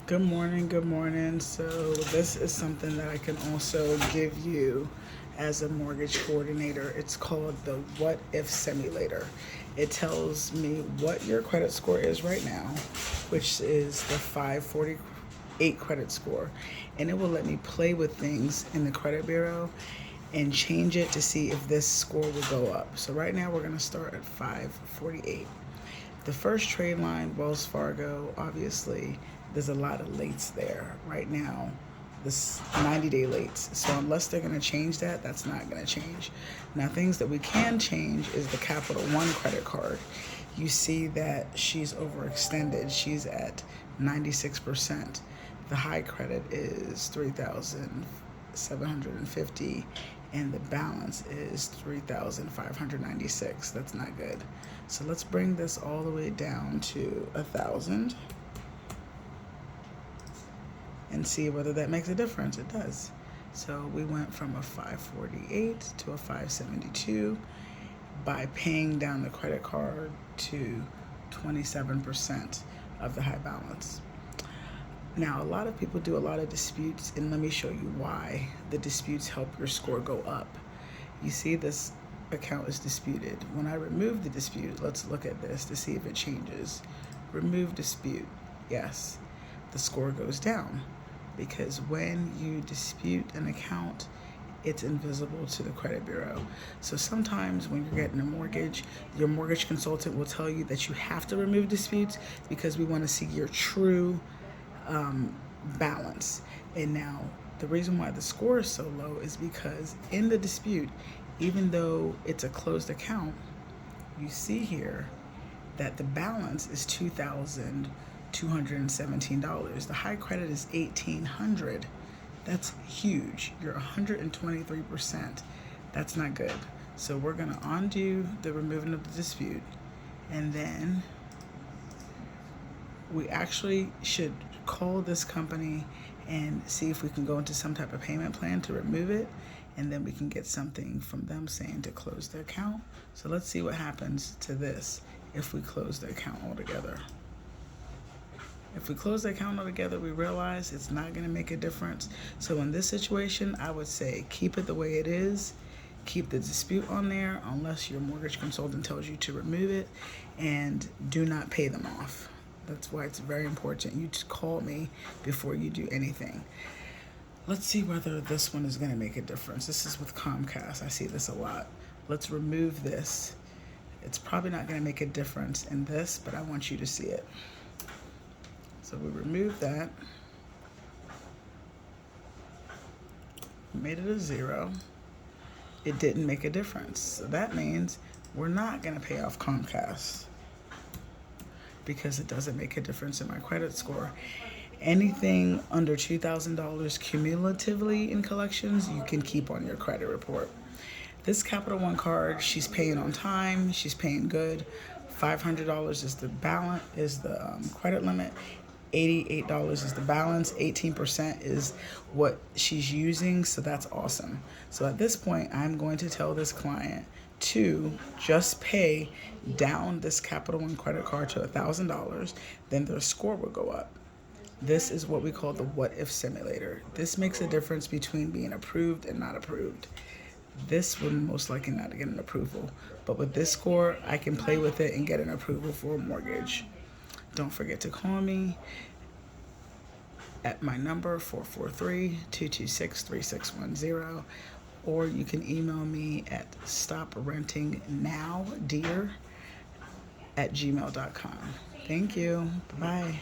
Good morning, good morning. So this is something that I can also give you as a mortgage coordinator. It's called the What If Simulator. It tells me what your credit score is right now, which is the 548 credit score, and it will let me play with things in the credit bureau and change it to see if this score will go up. So right now we're going to start at 548. The first trade line, Wells Fargo, obviously, there's a lot of lates there right now. This 90-day lates. So unless they're going to change that, that's not going to change. Now, things that we can change is the Capital One credit card. You see that she's overextended. She's at 96%. The high credit is 3,750 and the balance is 3,596. That's not good. So let's bring this all the way down to 1,000 and see whether that makes a difference. It does. So we went from a 548 to a 572 by paying down the credit card to 27% of the high balance. Now, a lot of people do a lot of disputes, and let me show you why the disputes help your score go up. You see this account is disputed. When I remove the dispute, let's look at this to see if it changes. Remove dispute. Yes, the score goes down because when you dispute an account, it's invisible to the credit bureau. So sometimes when you're getting a mortgage, your mortgage consultant will tell you that you have to remove disputes because we want to see your true balance. And now the reason why the score is so low is because in the dispute, even though it's a closed account, you see here that the balance is $2,217. The high credit is $1,800. That's huge. You're 123%. That's not good. So we're going to undo the removing of the dispute, and then we actually should call this company and see if we can go into some type of payment plan to remove it, and then we can get something from them saying to close the account. So let's see what happens to this if we close the account altogether. If we close the account altogether, we realize it's not going to make a difference. So in this situation, I would say keep it the way it is. Keep the dispute on there unless your mortgage consultant tells you to remove it, and do not pay them off. That's why it's very important you to call me before you do anything. Let's see whether this one is going to make a difference. This is with Comcast. I see this a lot. Let's remove this. It's probably not going to make a difference in this, but I want you to see it. So we remove that. Made it a 0. It didn't make a difference. So that means we're not going to pay off Comcast because it doesn't make a difference in my credit score. Anything under $2,000 cumulatively in collections, you can keep on your credit report. This Capital One card, she's paying on time, she's paying good. $500 is the balance, is the credit limit. $88 is the balance. 18% is what she's using, so that's awesome. So at this point, I'm going to tell this client to just pay down this Capital One credit card to $1,000, then their score will go up. This is what we call the What If Simulator. This makes a difference between being approved and not approved. This would most likely not get an approval, but with this score, I can play with it and get an approval for a mortgage. Don't forget to call me at my number 443-226-3610, or you can email me at stoprentingnowdear@gmail.com. Thank you. Bye.